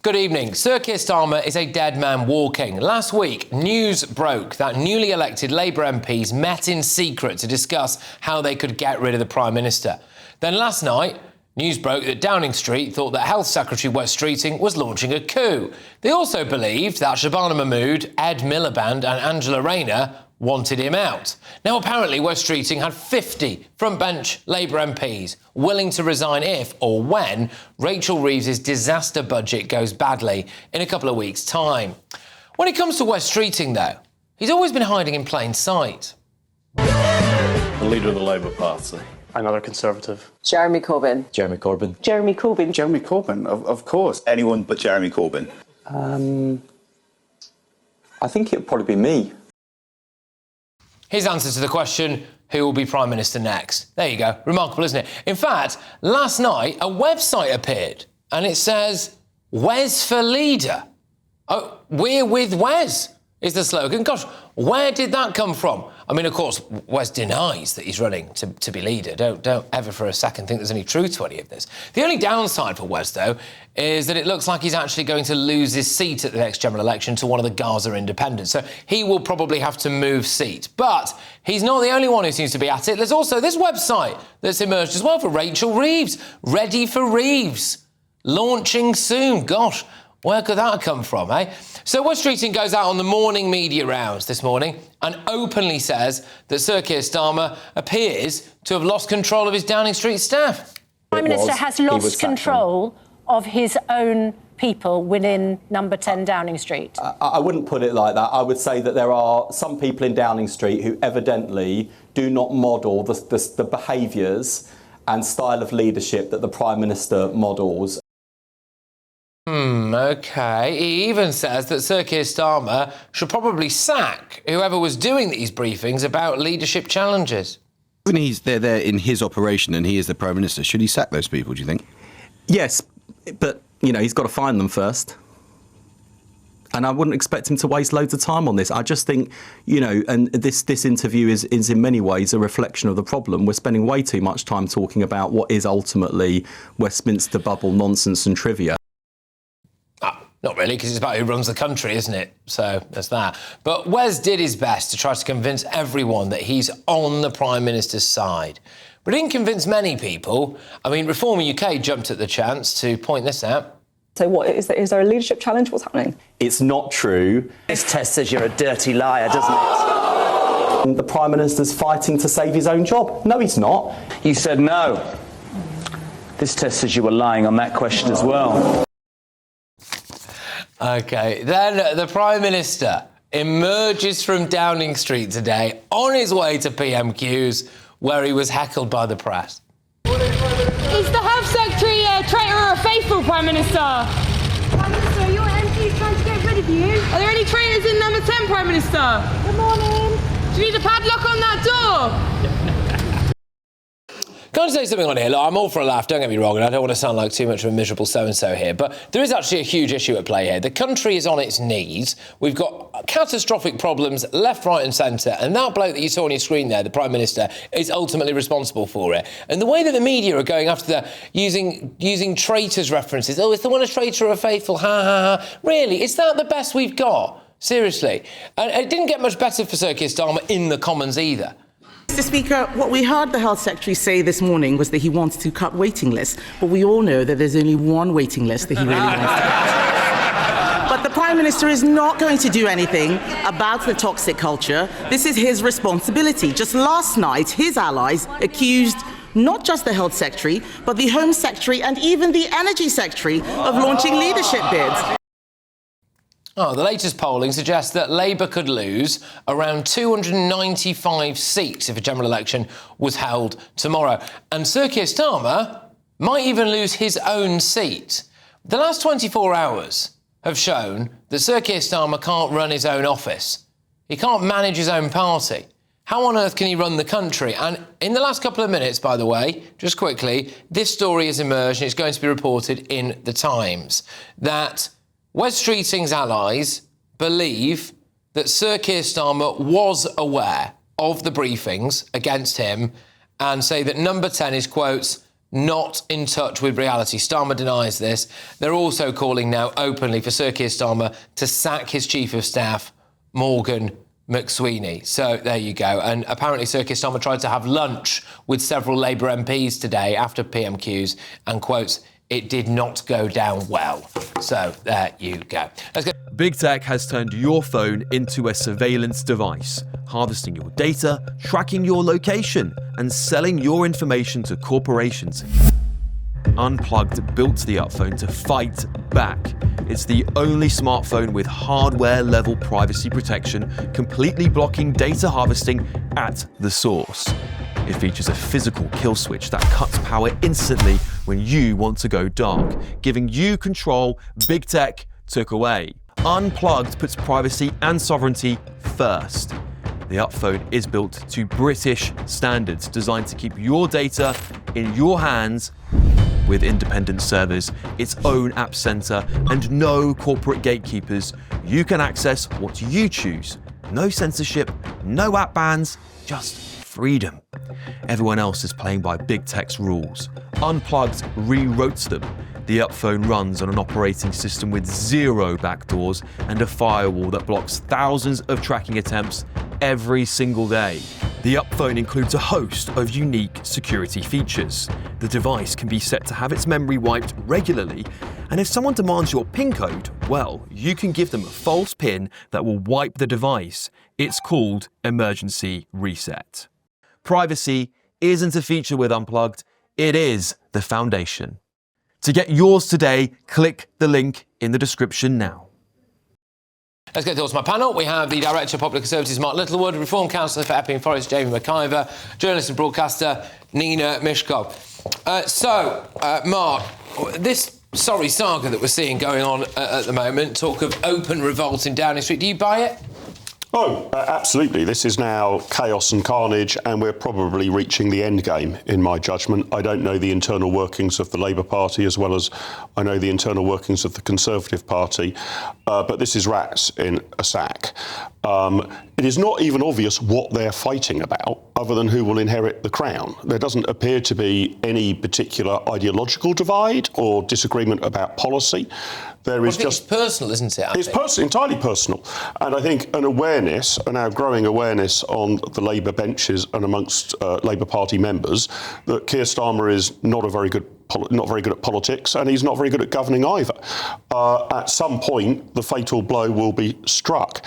Good evening. Sir Keir Starmer is a dead man walking. Last week, news broke that newly elected Labour MPs met in secret to discuss how they could get rid of the Prime Minister. Then last night, news broke that Downing Street thought that Health Secretary Wes Streeting was launching a coup. They also believed that Shabana Mahmood, Ed Miliband and Angela Rayner wanted him out. Now, apparently, Wes Streeting had 50 front-bench Labour MPs willing to resign if or when Rachel Reeves's disaster budget goes badly in a couple of weeks' time. When it comes to Wes Streeting, though, he's always been hiding in plain sight. The leader of the Labour Party. Another Conservative. Jeremy Corbyn. Jeremy Corbyn. Jeremy Corbyn. Jeremy Corbyn, of course. Anyone but Jeremy Corbyn. I think it would probably be me. His answer to the question, who will be Prime Minister next? There you go. Remarkable, isn't it? In fact, last night, a website appeared and it says, Wes for leader. Oh, we're with Wes is the slogan. Gosh, where did that come from? I mean, of course, Wes denies that he's running to be leader. Don't ever for a second think there's any truth to any of this. The only downside for Wes, though, is that it looks like he's actually going to lose his seat at the next general election to one of the Gaza independents. So he will probably have to move seat. But he's not the only one who seems to be at it. There's also this website that's emerged as well for Rachel Reeves. Ready for Reeves. Launching soon. Gosh, where could that have come from, eh? So Wes Streeting goes out on the morning media rounds this morning and openly says that Sir Keir Starmer appears to have lost control of his Downing Street staff. The Prime Minister has lost control of his own people within number 10 Downing Street. I wouldn't put it like that. I would say that there are some people in Downing Street who evidently do not model the behaviours and style of leadership that the Prime Minister models. OK. He even says that Sir Keir Starmer should probably sack whoever was doing these briefings about leadership challenges. When they're there in his operation and he is the Prime Minister, should he sack those people, do you think? Yes, but, he's got to find them first. And I wouldn't expect him to waste loads of time on this. I just think, and this interview is in many ways a reflection of the problem. We're spending way too much time talking about what is ultimately Westminster bubble nonsense and trivia. Not really, because it's about who runs the country, isn't it? So there's that. But Wes did his best to try to convince everyone that he's on the Prime Minister's side. But he didn't convince many people. I mean, Reform UK jumped at the chance to point this out. So what, is there a leadership challenge? What's happening? It's not true. This test says you're a dirty liar, doesn't it? The Prime Minister's fighting to save his own job. No, he's not. You said no. This test says you were lying on that question as well. OK, then the Prime Minister emerges from Downing Street today on his way to PMQs, where he was heckled by the press. Is the Health Secretary a traitor or a faithful Prime Minister? Prime Minister, your MP is trying to get rid of you. Are there any traitors in number 10, Prime Minister? Good morning. Do you need a padlock on that door? Can I say something on here? Look, I'm all for a laugh, don't get me wrong, and I don't want to sound like too much of a miserable so-and-so here, but there is actually a huge issue at play here. The country is on its knees. We've got catastrophic problems left, right and centre, and that bloke that you saw on your screen there, the Prime Minister, is ultimately responsible for it. And the way that the media are going after using traitors references, is the one a traitor or a faithful, ha, ha, ha. Really, is that the best we've got? Seriously. And it didn't get much better for Sir Keir Starmer in the Commons either. Mr. Speaker, what we heard the Health Secretary say this morning was that he wants to cut waiting lists, but we all know that there's only one waiting list that he really wants to cut. But the Prime Minister is not going to do anything about the toxic culture. This is his responsibility. Just last night, his allies accused not just the Health Secretary, but the Home Secretary and even the Energy Secretary of launching leadership bids. Oh, the latest polling suggests that Labour could lose around 295 seats if a general election was held tomorrow. And Sir Keir Starmer might even lose his own seat. The last 24 hours have shown that Sir Keir Starmer can't run his own office. He can't manage his own party. How on earth can he run the country? And in the last couple of minutes, by the way, just quickly, this story has emerged and it's going to be reported in The Times that Wes Streeting's allies believe that Sir Keir Starmer was aware of the briefings against him and say that number 10 is, quotes, not in touch with reality. Starmer denies this. They're also calling now openly for Sir Keir Starmer to sack his Chief of Staff, Morgan McSweeney. So there you go. And apparently Sir Keir Starmer tried to have lunch with several Labour MPs today after PMQs and quotes, "It did not go down well." So there you go. Let's go. Big Tech has turned your phone into a surveillance device, harvesting your data, tracking your location, and selling your information to corporations. Unplugged built the upphone to fight back. It's the only smartphone with hardware-level privacy protection, completely blocking data harvesting at the source. It features a physical kill switch that cuts power instantly when you want to go dark, giving you control Big Tech took away. Unplugged puts privacy and sovereignty first. The upphone is built to British standards, designed to keep your data in your hands with independent servers, its own app center, and no corporate gatekeepers. You can access what you choose. No censorship, no app bans, just freedom. Everyone else is playing by Big Tech's rules. Unplugged rewrote them. The upphone runs on an operating system with 0 backdoors and a firewall that blocks thousands of tracking attempts every single day. The upphone includes a host of unique security features. The device can be set to have its memory wiped regularly, and if someone demands your PIN code, well, you can give them a false PIN that will wipe the device. It's called emergency reset. Privacy isn't a feature with Unplugged, it is the foundation. To get yours today, click the link in the description now. Let's get towards my panel. We have the Director of Public Services, Mark Littlewood, Reform Councillor for Epping Forest, Jamie McIver, journalist and broadcaster, Nina Mishkov. Mark, this sorry saga that we're seeing going on at the moment, talk of open revolt in Downing Street, do you buy it? Oh, absolutely. This is now chaos and carnage, and we're probably reaching the end game, in my judgment. I don't know the internal workings of the Labour Party as well as I know the internal workings of the Conservative Party, but this is rats in a sack. It is not even obvious what they're fighting about, other than who will inherit the crown. There doesn't appear to be any particular ideological divide or disagreement about policy. There is just... It's personal, isn't it? It's entirely personal. And I think an awareness, a now growing awareness on the Labour benches and amongst Labour Party members, that Keir Starmer is not very good at politics, and he's not very good at governing either. At some point, the fatal blow will be struck.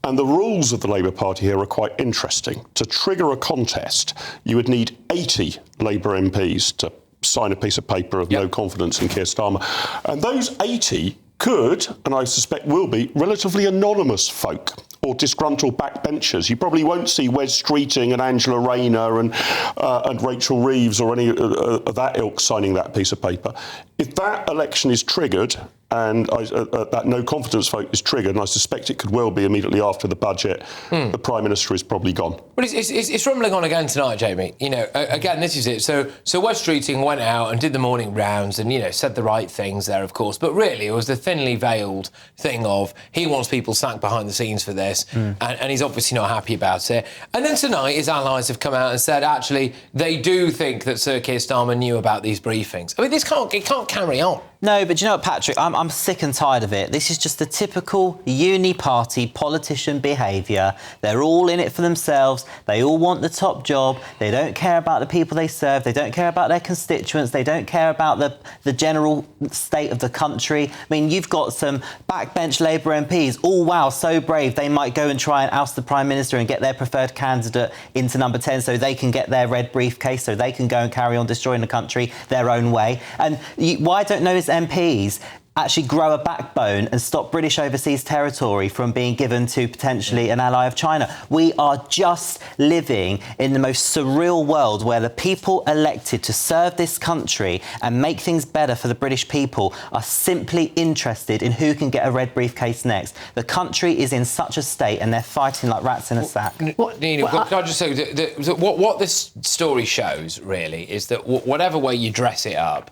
And the rules of the Labour Party here are quite interesting. To trigger a contest, you would need 80 Labour MPs to sign a piece of paper of no confidence in Keir Starmer. And those 80 could, and I suspect will be, relatively anonymous folk or disgruntled backbenchers. You probably won't see Wes Streeting and Angela Rayner and Rachel Reeves or any of that ilk signing that piece of paper. If that election is triggered and that no confidence vote is triggered, and I suspect it could well be immediately after the budget, the Prime Minister is probably gone. Well, it's rumbling on again tonight, Jamie. You know, again, this is it. So Wes Streeting went out and did the morning rounds and, you know, said the right things there, of course. But really, it was the thinly veiled thing of he wants people sacked behind the scenes for this, and he's obviously not happy about it. And then tonight, his allies have come out and said, actually, they do think that Sir Keir Starmer knew about these briefings. I mean, it can't carry on. No, but you know what, Patrick? I'm sick and tired of it. This is just the typical uni-party politician behaviour. They're all in it for themselves. They all want the top job. They don't care about the people they serve. They don't care about their constituents. They don't care about the general state of the country. I mean, you've got some backbench Labour MPs. Oh, wow, so brave. They might go and try and oust the Prime Minister and get their preferred candidate into number 10 so they can get their red briefcase, so they can go and carry on destroying the country their own way. And why don't know his MPs actually grow a backbone and stop British overseas territory from being given to potentially an ally of China? We are just living in the most surreal world where the people elected to serve this country and make things better for the British people are simply interested in who can get a red briefcase next. The country is in such a state and they're fighting like rats in a sack. Nina, can I just say that what this story shows, really, is that whatever way you dress it up,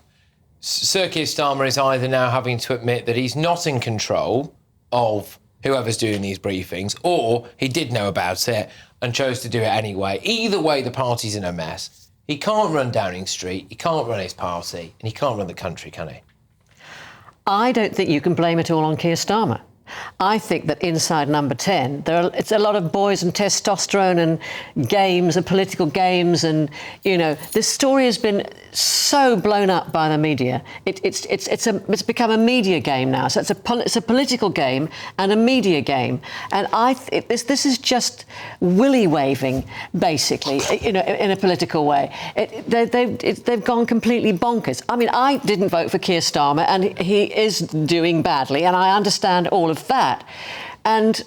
Sir Keir Starmer is either now having to admit that he's not in control of whoever's doing these briefings, or he did know about it and chose to do it anyway. Either way, the party's in a mess. He can't run Downing Street, he can't run his party, and he can't run the country, can he? I don't think you can blame it all on Keir Starmer. I think that inside Number 10, it's a lot of boys and testosterone and games and political games, and this story has been so blown up by the media. It's become a media game now. So it's a political game and a media game, and this is just willy waving, basically, in a political way. They've gone completely bonkers. I mean, I didn't vote for Keir Starmer, and he is doing badly, and I understand all of that. And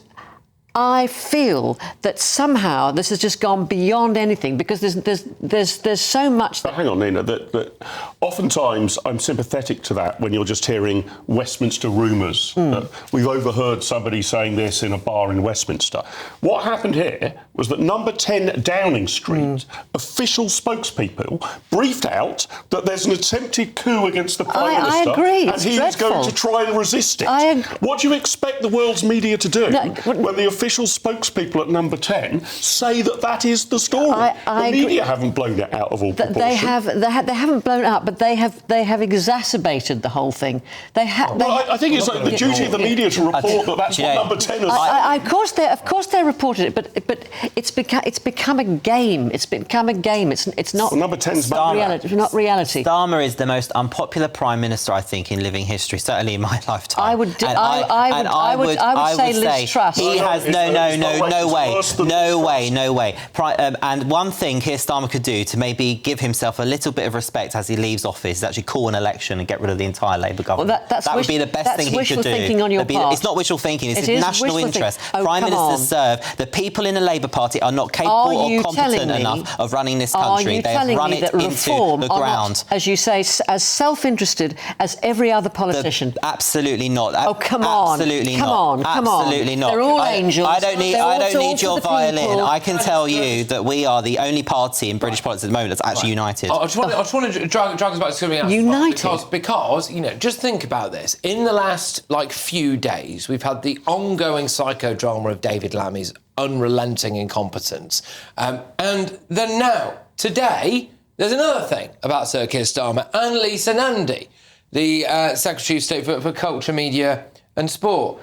I feel that somehow this has just gone beyond anything, because there's so much. But hang on, Nina. That oftentimes I'm sympathetic to that when you're just hearing Westminster rumours. We've overheard somebody saying this in a bar in Westminster. What happened here was that Number 10 Downing Street official spokespeople briefed out that there's an attempted coup against the Prime Minister. I agree. And he is going to try and resist it. What do you expect the world's media to do when the official spokespeople at Number 10 say that is the story? The media haven't blown it out of all proportion. They haven't blown it up, but they have exacerbated the whole thing. I think it's the duty of the media to report that that's what Number 10 has. Of course they reported it, but it's become a game. It's become a game. It's not. Well, Number 10's reality. Not reality. Starmer is the most unpopular Prime Minister, I think, in living history, certainly in my lifetime. I would say Liz Truss. He has no way. And one thing Keir Starmer could do to maybe give himself a little bit of respect as he leaves office is actually call an election and get rid of the entire Labour government. Well, that would be the best thing he could do. That's wishful thinking on your part. It's not wishful thinking. It's in national interest. Prime Ministers serve. The people in the Labour Party are not capable or competent enough of running this country. They have run it into the ground. As you say, as self-interested as every other politician. Absolutely not. Oh, come on. Absolutely not. Come on. Absolutely not. They're all angels. I don't need your violin. I can tell you that we are the only party in British politics at the moment that's actually united. I just want to drag us back to something else. United? Because just think about this. In the last, few days, we've had the ongoing psychodrama of David Lammy's unrelenting incompetence. And then now, today, there's another thing about Sir Keir Starmer and Lisa Nandy, the Secretary of State for Culture, Media and Sport.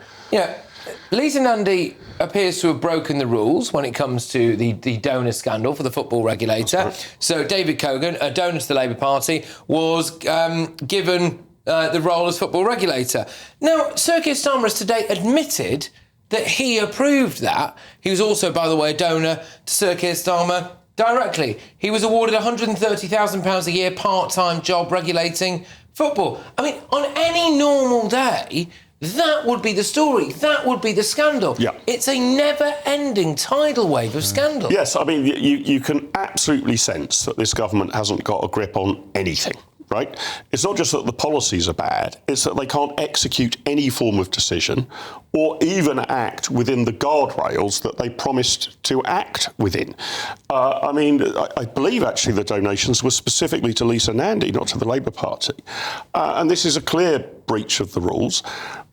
Lisa Nandy appears to have broken the rules when it comes to the donor scandal for the football regulator. So David Cogan, a donor to the Labour Party, was given the role as football regulator. Now, Sir Keir Starmer has today admitted that he approved that. He was also, by the way, a donor to Sir Keir Starmer directly. He was awarded £130,000 a year part-time job regulating football. I mean, on any normal day, that would be the story. That would be the scandal. Yeah. It's a never-ending tidal wave of scandal. Yes, I mean, you can absolutely sense that this government hasn't got a grip on anything, right? It's not just that the policies are bad, it's that they can't execute any form of decision or even act within the guardrails that they promised to act within. I believe, actually, the donations were specifically to Lisa Nandy, not to the Labour Party. And this is a clear breach of the rules.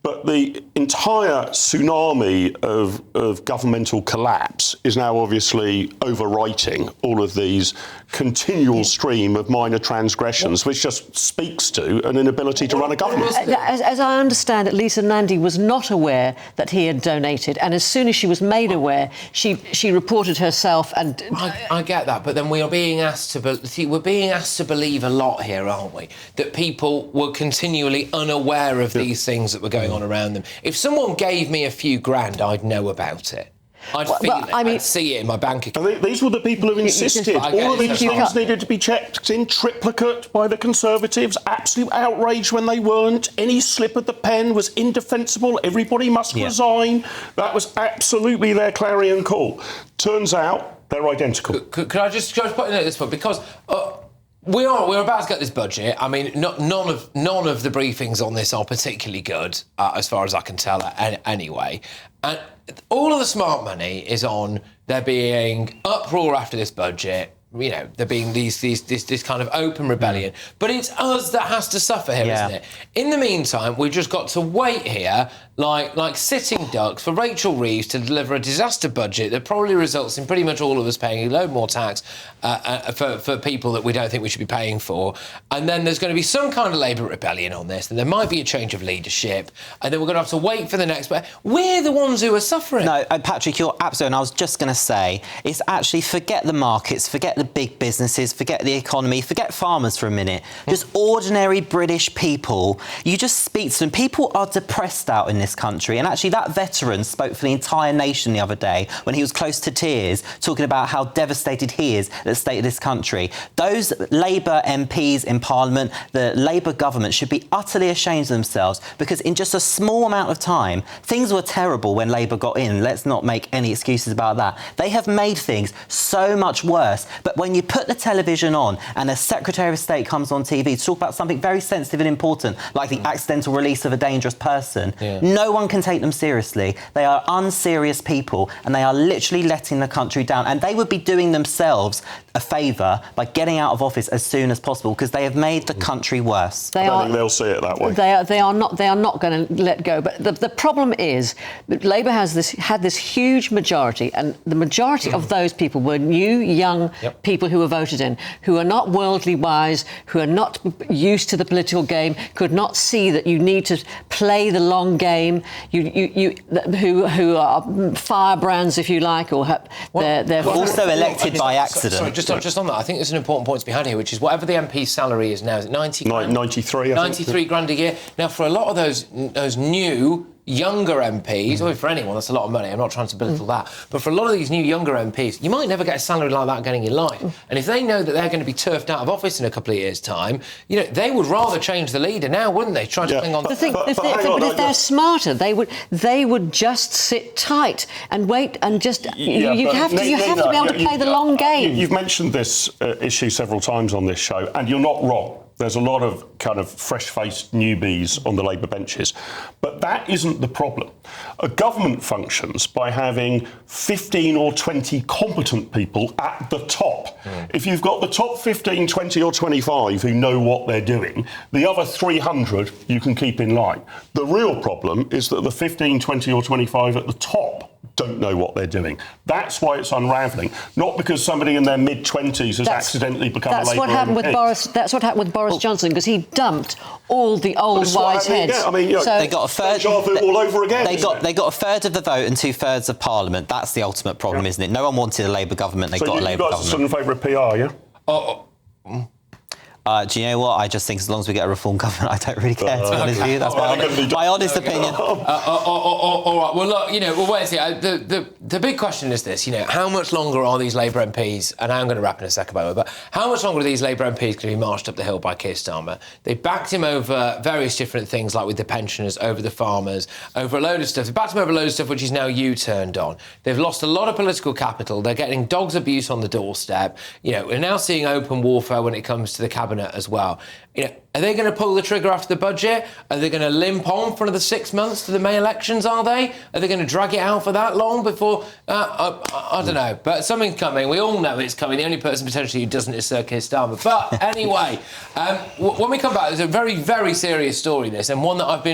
But the entire tsunami of governmental collapse is now obviously overwriting all of these continual stream of minor transgressions, which just speaks to an inability to run a government. As I understand it, Lisa Nandy was not aware that he had donated, and as soon as she was made aware, she reported herself. And I get that, but then we're being asked to believe a lot here, aren't we? That people were continually unaware of these things that were going on around them. If someone gave me a few grand, I'd know about it. I'd feel it. I'd see it in my bank account. These were the people who insisted. All of these things needed to be checked in triplicate by the Conservatives. Absolute outrage when they weren't. Any slip of the pen was indefensible. Everybody must resign. That was absolutely their clarion call. Turns out they're identical. Could I just put in at this point? Because we're about to get this budget. I mean, none of the briefings on this are particularly good, as far as I can tell, anyway. And all of the smart money is on there being uproar after this budget, there being this kind of open rebellion. But it's us that has to suffer here, isn't it? In the meantime, we've just got to wait here, like sitting ducks, for Rachel Reeves to deliver a disaster budget that probably results in pretty much all of us paying a load more tax for people that we don't think we should be paying for. And then there's going to be some kind of Labour rebellion on this, and there might be a change of leadership, and then we're going to have to wait for the next... But we're the ones who are suffering. No, Patrick, you're absolutely... And I was just going to say, it's actually forget the markets, forget the big businesses, forget the economy, forget farmers for a minute. Just ordinary British people. You just speak to them. People are depressed out in this country. And actually, that veteran spoke for the entire nation the other day when he was close to tears, talking about how devastated he is at the state of this country. Those Labour MPs in Parliament, the Labour government, should be utterly ashamed of themselves, because in just a small amount of time, things were terrible when Labour got in. Let's not make any excuses about that. They have made things so much worse. But when you put the television on and a Secretary of State comes on TV to talk about something very sensitive and important, like the accidental release of a dangerous person, no one can take them seriously. They are unserious people, and they are literally letting the country down. And they would be doing themselves a favour by getting out of office as soon as possible, because they have made the country worse. I don't think they'll see it that way. They are not going to let go. But the problem is that Labour had this huge majority, and the majority of those people were new, young people who were voted in, who are not worldly wise, who are not used to the political game, could not see that you need to play the long game. Who are firebrands, if you like, or they're also elected by accident. Sorry, just on that, I think there's an important point behind here, which is whatever the MP's salary is now, is it 90 grand? 93, I think. 93 grand a year. Now, for a lot of those new, younger MPs, or for anyone, that's a lot of money. I'm not trying to belittle that. But for a lot of these new, younger MPs, you might never get a salary like that again in your life. And if they know that they're going to be turfed out of office in a couple of years' time, they would rather change the leader now, wouldn't they? Try to cling on. If they're smarter, they would just sit tight and wait and just. You have to be able to play the long game. You've mentioned this issue several times on this show, and you're not wrong. There's a lot of kind of fresh-faced newbies on the Labour benches. But that isn't the problem. A government functions by having 15 or 20 competent people at the top. If you've got the top 15, 20 or 25 who know what they're doing, the other 300 you can keep in line. The real problem is that the 15, 20 or 25 at the top don't know what they're doing. That's why it's unravelling, not because somebody in their mid-20s has accidentally become a Labour MP. That's what happened with Boris Johnson, because he dumped all the old wise heads. Yeah, I mean, they got a third all over again. They got a third of the vote and 2/3 of Parliament. That's the ultimate problem, isn't it? No one wanted a Labour government. They got a Labour government. So you guys are in favour of PR, yeah? Do you know what? I just think as long as we get a reform government, I don't really care, to be honest with you. That's my honest opinion. All right. Well, look, well, wait a second. The big question is this, how much longer are these Labour MPs, and I'm going to wrap in a second, by the way, but how much longer are these Labour MPs going to be marched up the hill by Keir Starmer? They backed him over various different things, like with the pensioners, over the farmers, over a load of stuff. They backed him over a load of stuff which is now U-turned on. They've lost a lot of political capital. They're getting dogs abuse on the doorstep. We're now seeing open warfare when it comes to the cabinet as well. Are they going to pull the trigger after the budget? Are they going to limp on for another 6 months to the May elections, are they? Are they going to drag it out for that long before... I don't know, but something's coming. We all know it's coming. The only person potentially who doesn't is Sir Keir Starmer. But anyway, when we come back, there's a very, very serious story, this, and one that I've been